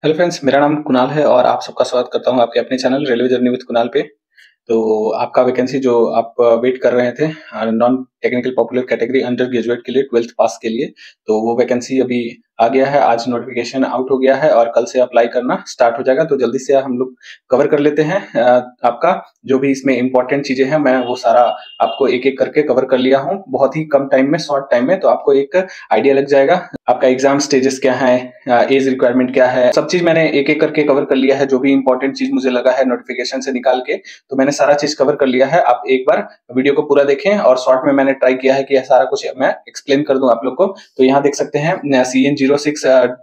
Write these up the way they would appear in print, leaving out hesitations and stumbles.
Hello friends, मेरा नाम कुणाल है और आप सबका स्वागत करता हूं आपके अपने channel railway journey with Kunal पे। तो आपका वैकेंसी जो आप वेट कर रहे थे non technical popular category under graduate के लिए 12th पास के लिए, तो वो वैकेंसी अभी आ गया है। आज नोटिफिकेशन आउट हो गया है और कल से अप्लाई करना स्टार्ट हो जाएगा। तो जल्दी से हम लोग कवर कर लेते हैं। आपका जो भी इसमें इंपॉर्टेंट चीजें हैं मैं वो सारा आपको एक एक करके कवर कर लिया हूँ, बहुत ही कम टाइम में, शॉर्ट टाइम में। तो आपको एक आइडिया लग जाएगा आपका एग्जाम स्टेजेस क्या है, एज रिक्वायरमेंट क्या है, सब चीज मैंने एक एक करके कवर कर लिया है। जो भी इंपॉर्टेंट चीज मुझे लगा है नोटिफिकेशन से निकाल के, तो मैंने सारा चीज कवर कर लिया है। आप एक बार वीडियो को पूरा देखें और शॉर्ट में मैंने ट्राई किया है कि सारा कुछ मैं एक्सप्लेन कर दूं आप लोग को। तो यहाँ देख सकते हैं CN06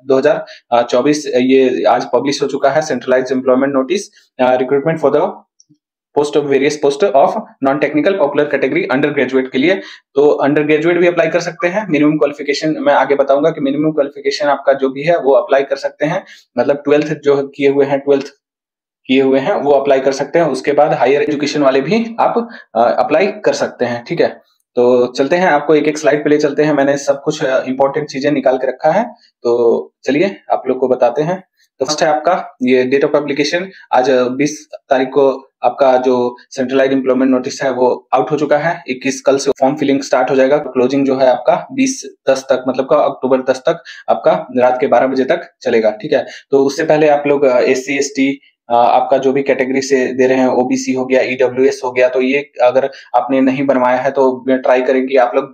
2024 ये आज पब्लिश हो चुका है। Centralised employment notice, recruitment for the post of various post of non technical popular category under graduate के लिए। तो अंडर ग्रेजुएट भी अप्लाई कर सकते हैं। मिनिमम क्वालिफिकेशन मैं आगे बताऊंगा कि मिनिमम क्वालिफिकेशन आपका जो भी है वो अप्लाई कर सकते हैं। मतलब 12th जो किए हुए हैं, 12th किए हुए हैं वो अप्लाई कर सकते हैं। उसके बाद हायर एजुकेशन वाले भी आप अप्लाई कर सकते हैं। ठीक है, तो चलते हैं, आपको एक एक स्लाइड पे ले चलते हैं। मैंने सब कुछ इंपॉर्टेंट चीजें निकाल के रखा है, तो चलिए आप लोग को बताते हैं। तो फर्स्ट है आपका ये डेट ऑफ एप्लीकेशन। आज 20 तारीख को आपका जो सेंट्रलाइज्ड एम्प्लॉयमेंट नोटिस है वो आउट हो चुका है। 21 कल से फॉर्म फिलिंग स्टार्ट हो जाएगा। क्लोजिंग जो है आपका 20/10 तक, मतलब का अक्टूबर 10 तक आपका रात के 12 बजे तक चलेगा। ठीक है, तो उससे पहले आप लोग SC ST आपका जो भी कैटेगरी से दे रहे हैं, OBC हो गया, EWS हो गया, तो ये अगर आपने नहीं बनवाया है तो ट्राई करें कि आप लोग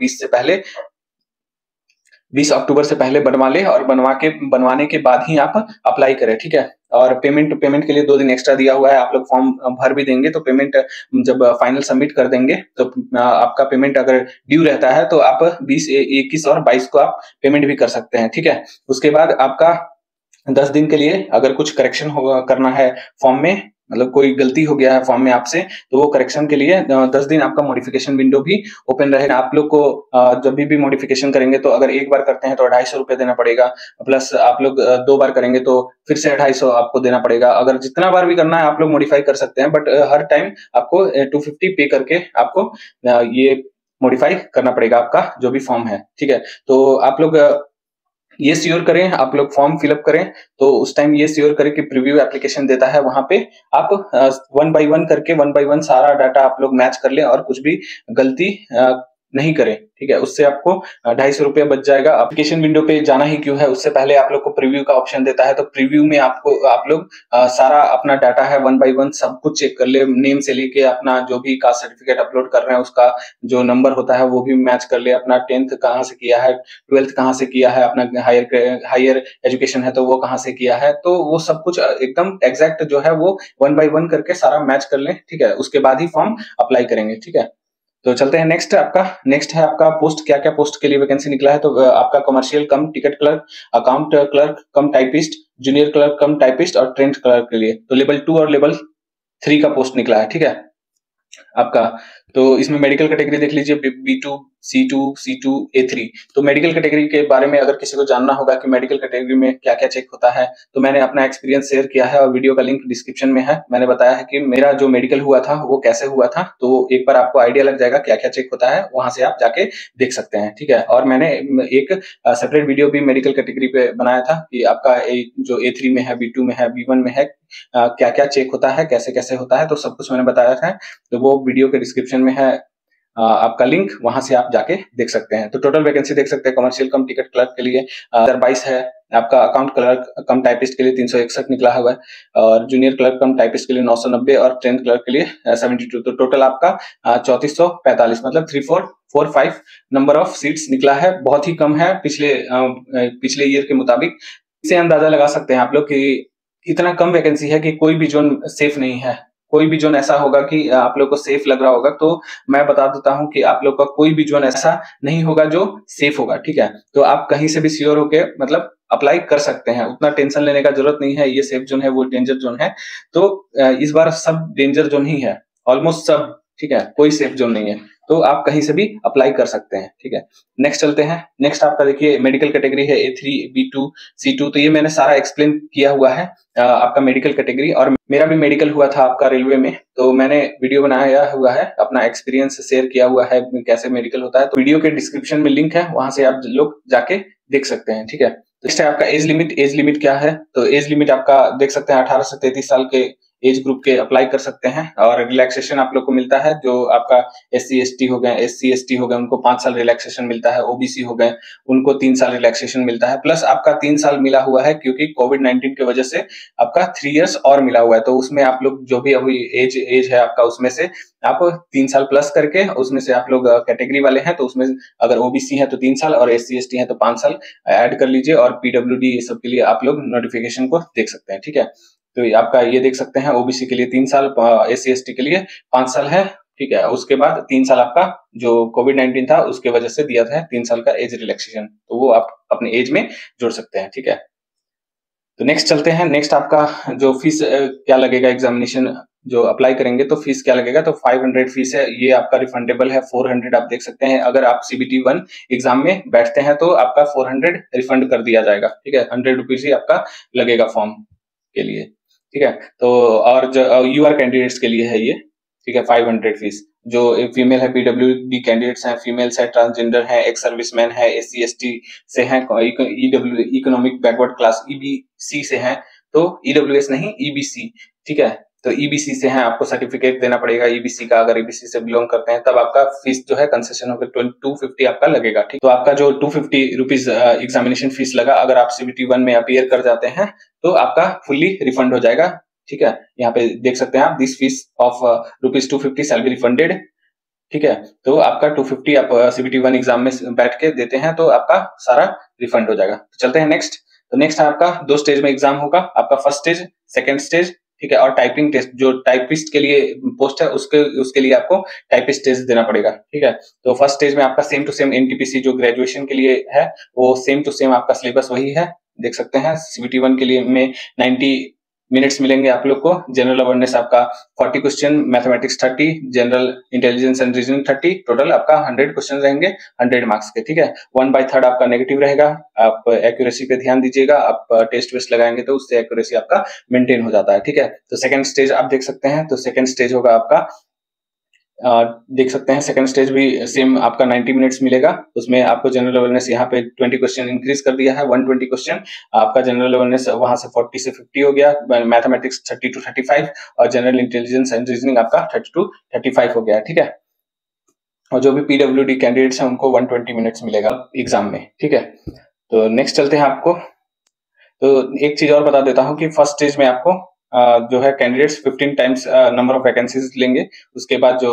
20 अक्टूबर से पहले बनवा ले और बनवाने के बाद ही आप अप्लाई करें। ठीक है, और पेमेंट के लिए 2 दिन एक्स्ट्रा दिया हुआ है। आप लोग फॉर्म भर भी देंगे तो पेमेंट जब फाइनल सबमिट कर देंगे तो आपका पेमेंट अगर ड्यू रहता है तो आप 20, 21 और 22 को आप पेमेंट भी कर सकते हैं। ठीक है, उसके बाद आपका 10 दिन के लिए अगर कुछ करेक्शन करना है फॉर्म में, मतलब कोई गलती हो गया है फॉर्म में आपसे, तो वो करेक्शन के लिए 10 दिन आपका मॉडिफिकेशन विंडो भी ओपन रहेगा। आप लोग को जब भी मॉडिफिकेशन करेंगे तो अगर एक बार करते हैं तो 250 रुपए देना पड़ेगा, प्लस आप लोग 2 बार करेंगे तो फिर से 250 आपको देना पड़ेगा। अगर जितना बार भी करना है आप लोग मॉडिफाई कर सकते हैं, बट हर टाइम आपको 250 पे करके आपको ये मॉडिफाई करना पड़ेगा आपका जो भी फॉर्म है। ठीक है, तो आप लोग ये श्योर करें, आप लोग फॉर्म फिलअप करें तो उस टाइम ये श्योर करें कि प्रीव्यू एप्लीकेशन देता है, वहां पे आप 1 बाय 1 सारा डाटा आप लोग मैच कर लें और कुछ भी गलती नहीं करें। ठीक है, उससे आपको 250 रुपया बच जाएगा। एप्लीकेशन विंडो पे जाना ही क्यों है, उससे पहले आप लोग को प्रीव्यू का ऑप्शन देता है। तो प्रीव्यू में आप लोग सारा अपना डाटा है 1 बाय 1 सब कुछ चेक कर ले, नेम से लेके अपना जो भी कास्ट सर्टिफिकेट अपलोड कर रहे हैं उसका जो नंबर होता है वो भी मैच कर ले, अपना 10th कहाँ से किया है, 12th कहाँ से किया है, अपना हायर एजुकेशन है तो वो कहाँ से किया है, तो वो सब कुछ एकदम एग्जैक्ट जो है वो 1 बाय 1 करके सारा मैच कर लें। ठीक है, उसके बाद ही फॉर्म अप्लाई करेंगे। ठीक है, तो चलते हैं नेक्स्ट है आपका पोस्ट, क्या क्या पोस्ट के लिए वैकेंसी निकला है। तो आपका कमर्शियल कम टिकट क्लर्क, अकाउंट क्लर्क कम टाइपिस्ट, जूनियर क्लर्क कम टाइपिस्ट और ट्रेंड क्लर्क के लिए तो लेवल 2 और लेवल 3 का पोस्ट निकला है। ठीक है आपका, तो इसमें मेडिकल कैटेगरी देख लीजिए, B2, C2, A3। तो मेडिकल कैटेगरी के बारे में अगर किसी को जानना होगा कि मेडिकल कैटेगरी में क्या क्या चेक होता है, तो मैंने अपना एक्सपीरियंस शेयर किया है और वीडियो का लिंक डिस्क्रिप्शन में है। मैंने बताया है कि मेरा जो मेडिकल हुआ था वो कैसे हुआ था, तो एक बार आपको आइडिया लग जाएगा क्या क्या चेक होता है, वहां से आप जाके देख सकते हैं। ठीक है, और मैंने एक सेपरेट वीडियो भी मेडिकल कैटेगरी पे बनाया था कि आपका जो A3 में है, B2 में है, B1 में है, क्या क्या चेक होता है, कैसे कैसे होता है, तो सब कुछ मैंने बताया था। तो वो वीडियो के डिस्क्रिप्शन में है आपका लिंक, वहां से आप जाके देख सकते हैं। तो टोटल वैकेंसी देख सकते हैं, कमर्शियल कम टिकट क्लर्क के लिए 2022 है, आपका अकाउंट क्लर्क कम टाइपिस्ट के लिए 361 निकला हुआ है, और जूनियर क्लर्क कम टाइपिस्ट के लिए 990 और ट्रेंड क्लर्क के लिए 72। तो टोटल आपका 3445, मतलब 3445 नंबर ऑफ सीट्स निकला है। बहुत ही कम है पिछले ईयर के मुताबिक। इससे अंदाजा लगा सकते हैं आप लोग कि इतना कम वैकेंसी है कि कोई भी जोन सेफ नहीं है। कोई भी जोन ऐसा होगा कि आप लोग को सेफ लग रहा होगा, तो मैं बता देता हूं कि आप लोग का कोई भी जोन ऐसा नहीं होगा जो सेफ होगा। ठीक है, तो आप कहीं से भी श्योर होके मतलब अप्लाई कर सकते हैं, उतना टेंशन लेने का जरूरत नहीं है ये सेफ जोन है वो डेंजर जोन है। तो इस बार सब डेंजर जोन ही है, ऑलमोस्ट सब। ठीक है, कोई सेफ जोन नहीं है, तो आप कहीं से भी अप्लाई कर सकते हैं। ठीक है, नेक्स्ट चलते हैं। नेक्स्ट आपका देखिए मेडिकल कैटेगरी है A3, B2, C2। तो ये मैंने सारा एक्सप्लेन किया हुआ है आपका मेडिकल कैटेगरी, और मेरा भी मेडिकल हुआ था आपका रेलवे में, तो मैंने वीडियो बनाया हुआ है, अपना एक्सपीरियंस शेयर किया हुआ है कैसे मेडिकल होता है। तो वीडियो के डिस्क्रिप्शन में लिंक है, वहां से आप लोग जाके देख सकते हैं। ठीक है, नेक्स्ट है आपका एज लिमिट क्या है? तो एज लिमिट आपका देख सकते हैं 18 से 33 साल के एज ग्रुप के अप्लाई कर सकते हैं और रिलैक्सेशन आप लोग को मिलता है। जो आपका SC/ST हो गए, SC/ST हो गए, उनको 5 साल रिलैक्सेशन मिलता है। OBC हो गए, उनको 3 साल रिलैक्सेशन मिलता है। प्लस आपका 3 साल मिला हुआ है क्योंकि कोविड-19 की वजह से आपका 3 इयर्स और मिला हुआ है। तो उसमें आप लोग जो भी अभी एज है आपका, उसमें से आप 3 साल प्लस करके उसमें से आप लोग कैटेगरी वाले हैं तो उसमें अगर OBC है तो 3 साल और SC/ST है तो 5 साल ऐड कर लीजिए और PWD ये सब के लिए आप लोग नोटिफिकेशन को देख सकते हैं। ठीक है, तो आपका ये देख सकते हैं OBC के लिए 3 साल, SC/ST के लिए 5 साल है। ठीक है, उसके बाद 3 साल आपका जो कोविड-19 था उसके वजह से दिया था 3 साल का एज रिलैक्सेशन, तो वो आप अपने एज में जोड़ सकते हैं। ठीक है, तो नेक्स्ट चलते हैं। नेक्स्ट आपका जो फीस क्या लगेगा, एग्जामिनेशन जो अप्लाई करेंगे तो फीस क्या लगेगा, तो 500 फीस है, ये आपका रिफंडेबल है। 400 आप देख सकते हैं, अगर आप CBT 1 एग्जाम में बैठते हैं तो आपका 400 रिफंड कर दिया जाएगा। ठीक है, 100 रुपीज ही आपका लगेगा फॉर्म के लिए। ठीक है, तो और जो UR कैंडिडेट्स के लिए है ये। ठीक है, 500 फीस। जो फीमेल है, PWD कैंडिडेट्स हैं, फीमेल्स है, ट्रांसजेंडर है, एक्स सर्विसमैन है, SC/ST से हैं, इकोनॉमिक बैकवर्ड क्लास EBC से हैं, तो EWS नहीं EBC। ठीक है, तो EBC से हैं, आपको सर्टिफिकेट देना पड़ेगा EBC का। अगर EBC से बिलोंग करते हैं तब आपका फीस जो है कंसेशन होकर 250 आपका लगेगा। ठीक, तो आपका जो 250 रुपीज एग्जामिनेशन फीस लगा, अगर आप CBT 1 में अपीयर कर जाते हैं तो आपका फुल्ली रिफंड हो जाएगा। ठीक है, यहाँ पे देख सकते हैं आप, this fees of ₹250 shall be refunded. ठीक है, तो आपका 250 आप CBT 1 एग्जाम में बैठ के देते हैं तो आपका सारा रिफंड हो जाएगा। तो चलते हैं नेक्स्ट। तो नेक्स्ट आपका 2 स्टेज में एग्जाम होगा, आपका फर्स्ट स्टेज, सेकंड स्टेज। ठीक है, और टाइपिंग टेस्ट, जो टाइपिस्ट के लिए पोस्ट है उसके लिए आपको टाइपिस्ट टेस्ट देना पड़ेगा। ठीक है, तो फर्स्ट स्टेज में आपका सेम टू सेम NTPC जो ग्रेजुएशन के लिए है वो सेम टू सेम आपका सिलेबस वही है, देख सकते हैं। CBT 1 के लिए में 90 मिनट्स मिलेंगे आप लोग को। जनरल अवेयरनेस आपका 40 question, mathematics 30, general intelligence and reasoning 30, total आपका 100 क्वेश्चन रहेंगे 100 मार्क्स के। ठीक है, 1/3 आपका नेगेटिव रहेगा। आप एक्यूरेसी पे ध्यान दीजिएगा, आप टेस्ट वेस्ट लगाएंगे तो उससे एक्यूरेसी आपका मेंटेन हो जाता है। ठीक है, तो सेकंड स्टेज आप देख सकते हैं, तो सेकंड स्टेज होगा आपका, देख सकते हैं सेकंड स्टेज भी सेम आपका 90 मिनट्स मिलेगा। उसमें आपको जनरल अवेयरनेस यहाँ पे 20 क्वेश्चन इंक्रीज कर दिया है, 120 क्वेश्चन। आपका जनरल अवेयरनेस वहां से 40 से 50 हो गया, मैथमेटिक्स 30 to 35 और जनरल इंटेलिजेंस एंड रीजनिंग आपका 30 to 35 हो गया। ठीक है, और जो भी PWD कैंडिडेट्स हैं उनको 120 मिनट्स मिलेगा एग्जाम में। ठीक है, तो नेक्स्ट चलते हैं आपको। तो एक चीज और बता देता हूँ कि फर्स्ट स्टेज में आपको जो है candidates 15 times number of vacancies लेंगे। उसके बाद जो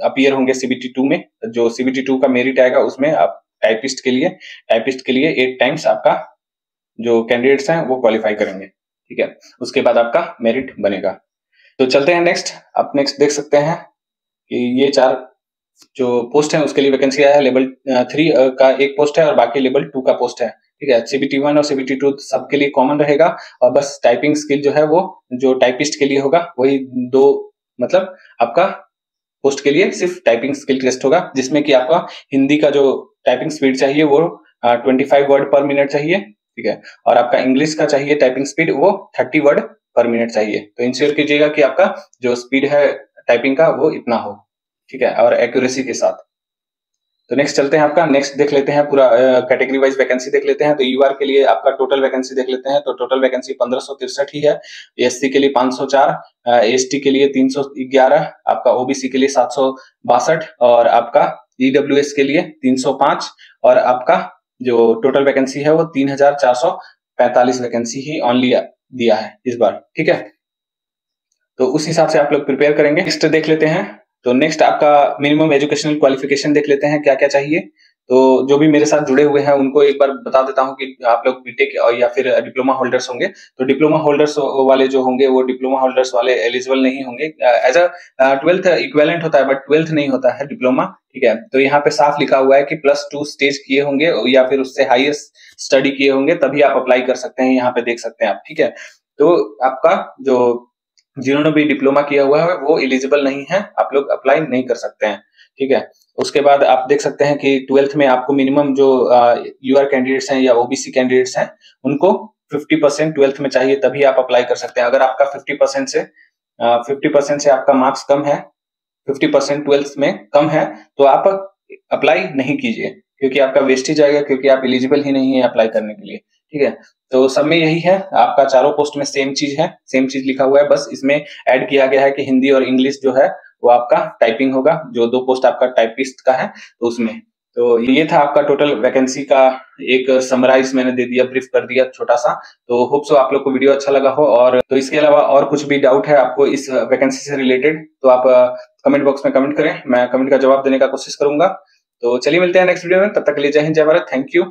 अपीयर होंगे CBT 2 में, जो CBT 2 का मेरिट आएगा उसमें आप टाइपिस्ट के लिए 8 टाइम्स आपका जो कैंडिडेट्स हैं वो क्वालिफाई करेंगे। ठीक है, उसके बाद आपका मेरिट बनेगा। तो चलते हैं नेक्स्ट। आप नेक्स्ट देख सकते हैं कि ये 4 जो पोस्ट है उसके लिए वैकेंसी आया है। लेवल 3 का एक पोस्ट है और बाकी लेवल 2 का पोस्ट है। ठीक है, CBT 1 और CBT 2 सबके लिए कॉमन रहेगा और बस टाइपिंग स्किल जो है वो जो टाइपिस्ट के लिए होगा वही 2, मतलब आपका पोस्ट के लिए सिर्फ टाइपिंग स्किल टेस्ट होगा, जिसमें कि आपका हिंदी का जो टाइपिंग स्पीड चाहिए वो 25 वर्ड पर मिनट चाहिए। ठीक है, और आपका इंग्लिश का चाहिए टाइपिंग स्पीड वो 30 वर्ड पर मिनट चाहिए। तो इंश्योर कीजिएगा कि आपका जो स्पीड है टाइपिंग का वो इतना हो। ठीक है, और एक्यूरेसी के साथ। तो नेक्स्ट चलते हैं आपका, नेक्स्ट देख लेते हैं पूरा कैटेगरी वाइज वैकेंसी देख लेते हैं। तो UR के लिए आपका टोटल वैकेंसी देख लेते हैं, तो टोटल वैकेंसी 1563 ही है। SC के लिए 504, ST के लिए 311, आपका OBC के लिए 762 और आपका EWS के लिए 305 और आपका जो टोटल वैकेंसी है वो 3445 वैकेंसी ही ऑनली दिया है इस बार। ठीक है, तो उस हिसाब से आप लोग प्रिपेयर करेंगे। नेक्स्ट देख लेते हैं। तो नेक्स्ट आपका मिनिमम एजुकेशनल क्वालिफिकेशन देख लेते हैं क्या क्या चाहिए। तो जो भी मेरे साथ जुड़े हुए हैं उनको एक बार बता देता हूं कि आप लोग बीटेक या फिर डिप्लोमा होल्डर्स होंगे। तो डिप्लोमा होल्डर्स वाले जो होंगे वो डिप्लोमा होल्डर्स वाले एलिजिबल नहीं होंगे। एज अ 12th इक्विवेलेंट होता है बट 12th नहीं होता है डिप्लोमा। ठीक है, तो यहाँ पे साफ लिखा हुआ है कि +2 स्टेज किए होंगे या फिर उससे हाईएस्ट स्टडी किए होंगे तभी आप अप्लाई कर सकते हैं। यहाँ पे देख सकते हैं आप। ठीक है, तो आपका जो जिन्होंने भी डिप्लोमा किया हुआ है वो एलिजिबल नहीं है, आप लोग अप्लाई नहीं कर सकते हैं। ठीक है, उसके बाद आप देख सकते हैं कि 12th में आपको मिनिमम जो UR कैंडिडेट्स हैं या OBC कैंडिडेट्स हैं उनको 50% 12th में चाहिए, तभी आप अप्लाई कर सकते हैं। अगर आपका 50% से आपका मार्क्स कम है, 50% 12th में कम है तो आप अप्लाई नहीं कीजिए, क्योंकि आपका वेस्ट ही जाएगा, क्योंकि आप एलिजिबल ही नहीं है अप्लाई करने के लिए। ठीक है। तो सब में यही है, आपका चारों पोस्ट में सेम चीज है, सेम चीज लिखा हुआ है, बस इसमें ऐड किया गया है कि हिंदी और इंग्लिश जो है वो आपका टाइपिंग होगा, जो 2 पोस्ट आपका टाइपिस्ट का है तो उसमें। तो ये था आपका टोटल वैकेंसी का एक समराइज मैंने दे दिया, ब्रीफ कर दिया छोटा-सा। तो होप सो आप लोग को वीडियो अच्छा लगा हो, और तो इसके अलावा और कुछ भी डाउट है आपको इस वैकेंसी से रिलेटेड तो आप कमेंट बॉक्स में कमेंट करें, मैं कमेंट का जवाब देने का कोशिश करूंगा। तो चलिए मिलते हैं नेक्स्ट वीडियो में, तब तक के लिए जय हिंद, जय भारत, थैंक यू।